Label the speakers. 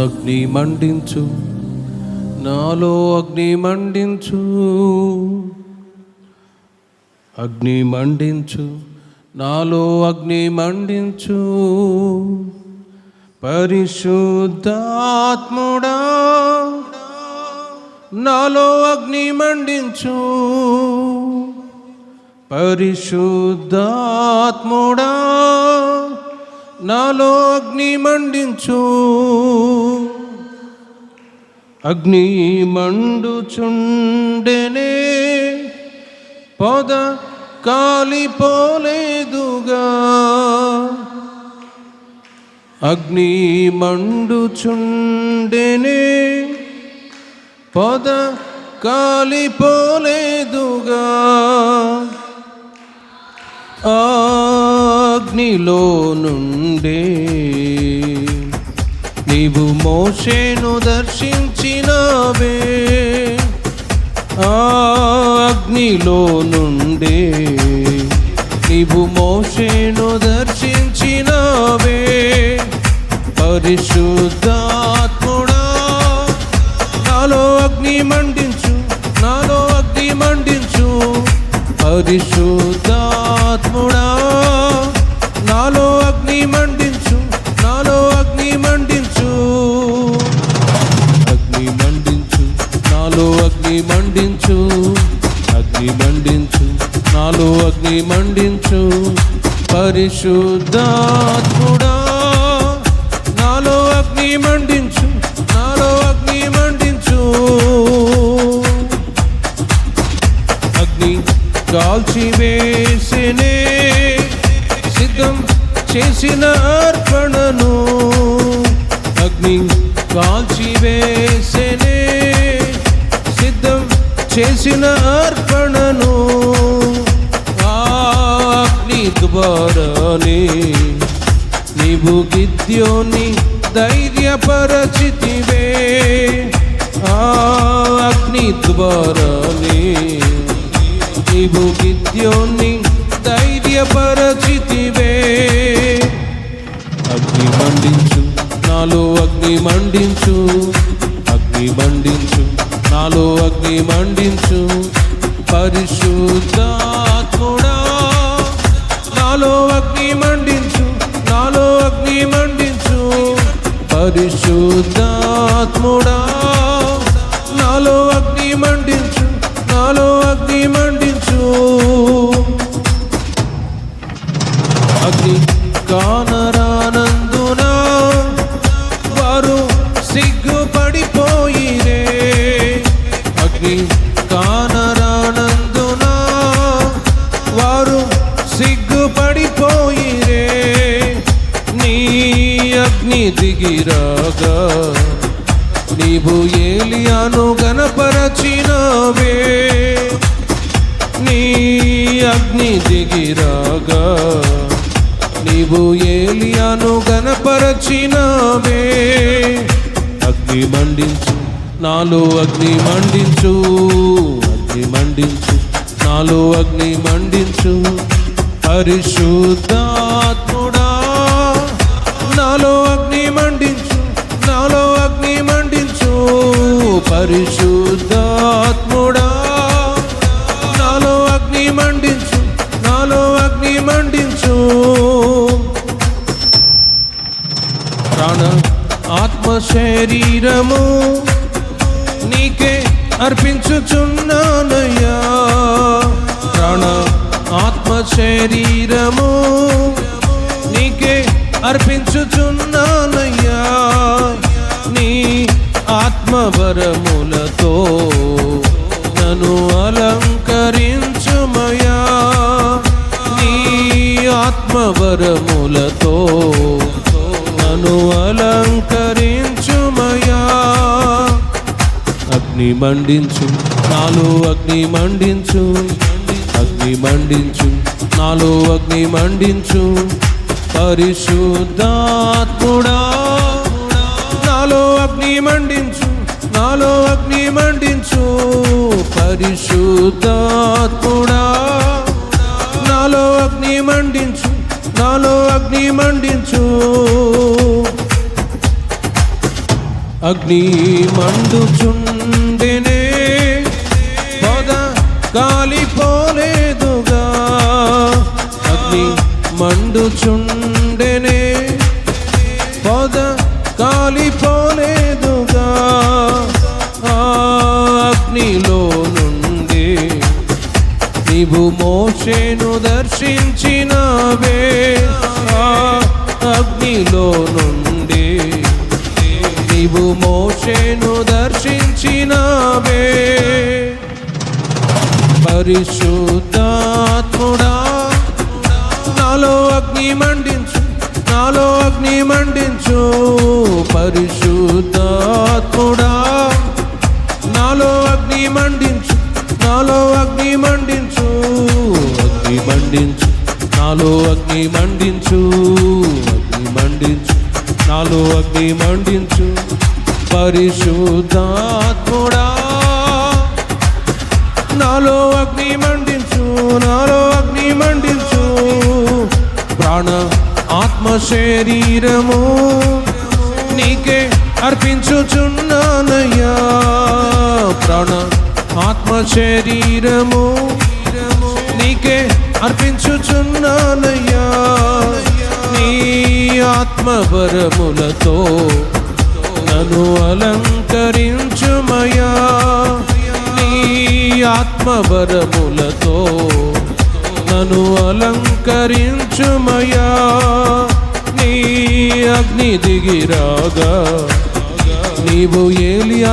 Speaker 1: అగ్ని మండించు, నాలో అగ్ని మండించు, అగ్ని మండించు, నాలో అగ్ని మండించు. పరిశుద్ధాత్ముడా నాలో అగ్ని మండించు, పరిశుద్ధాత్ముడా నాలో అగ్ని మండించు. అగ్ని మండుచుండెనే పొద కాలిపోలేదుగా, అగ్ని మండుచుండెనే పొద కాలిపోలేదుగా. అగ్నిలో నుండే నీవు మోషేను దర్శించినవే, అగ్నిలో నుండే నీవు మోషేను దర్శించినవే. పరిశుద్ధాత్ముడా నాలో అగ్ని మండించు, నాలో అగ్ని మండించు. పరిశుద్ధాత్ముడా నాలో అగ్ని మండించు, నాలో అగ్ని మండించు. అగ్ని మండించు, నాలో అగ్ని మండించు, అగ్ని మండించు, నాలో అగ్ని మండించు. పరిశుద్ధాత్ముడా నాలో అగ్ని మండించు, నాలో అగ్ని మండించు. అగ్ని కాల్చివేసినే సిద్ధం చేసిన అర్పణను, అగ్ని కాల్చివేసినే సిద్ధం చేసిన అర్పణను. అగ్ని ద్వారానే నీవు గిద్యోని ధైర్యపరచితివే, అగ్ని ద్వారానే నీవు గిద్యోని ధైర్యపరచితివే. అగ్ని మండించు, నాలో అగ్ని మండించు, అగ్ని మండించు, నాలో అగ్ని మండించు. పరిశుద్ధాత్ముడా నాలో అగ్ని మండించు, నాలో అగ్ని మండించు. పరిశుద్ధాత్ముడా నాలో అగ్ని మండించు, నాలో అగ్ని మండించు. అగ్ని కానరానందున వారు సిగ్గుపడిపోయిరే, అగ్ని కానరానందున వారు సిగ్గుపడిపోయిరే. నీ అగ్ని దిగిరాగా నీవు ఏలియాను గణపరచినవే, నీ అగ్ని దిగిరాగా నీవు ఏలియాను గణపరచినవే. అగ్ని మండించు, నాలో అగ్ని మండించు, అగ్ని మండించు, నాలో అగ్ని మండించు. పరిశుద్ధాత్ముడా నాలో అగ్ని మండించు, నాలో అగ్ని మండించు. పరిశుద్ధాత్ముడా నాలో అగ్ని మండించు, నాలో అగ్ని మండించు. ప్రాణ ఆత్మ శరీరము నీకే అర్పించుచున్నానయ్యా, ప్రాణ ఆత్మ శరీరము నీకే అర్పించుచున్నానయ్యా. నీ ఆత్మవరములతో నన్ను అలంకరించుమయా, నీ ఆత్మవరములతో నన్ను అలంకరించుమయా. అగ్ని మండించు, నాలో అగ్ని మండించు, అగ్ని మండించు, నాలో అగ్ని మండించు. పరిశుద్ధాత్ముడా నాలో అగ్ని మండించు, నాలో అగ్ని మండించు. పరిశుద్ధాత్ముడా నాలో అగ్ని మండించు, నాలో అగ్ని మండించు. అగ్ని మండుచుండెనే పొద కాలిపోలేదుగా అగ్ని మండుచుండెనే పొద కాలిపోలేదుగా ఆ అగ్నిలో నుండి నీవు మోషేను దర్శించినవే ఆ అగ్నిలో నుండి నీవు మోషేను దర్శించినవే పరిశుద్ధాత్ముడా నాలో అగ్ని మండించు నాలో అగ్ని మండించు పరిశుద్ధాత్ముడా నాలో అగ్ని మండించు నాలో అగ్ని మండించు అగ్ని మండించు నాలో అగ్ని మండించు అగ్ని మండించు నాలో అగ్ని మండించు పరిశుద్ధాత్ముడా నాలో అగ్ని మండించు నాలో అగ్ని మండించు ప్రాణ ఆత్మ శరీరము నీకే అర్పించుచున్నానయ్యా ప్రాణ ఆత్మ శరీరము నీకే అర్పించుచున్నానయ్యా నీ ఆత్మవరములతో నన్ను అలంకరించుమయ్యా నీ ఆత్మవరములతో నన్ను అలంకరించుమయ్యా నీ అగ్ని దిగిరాగా నీవు ఏలియా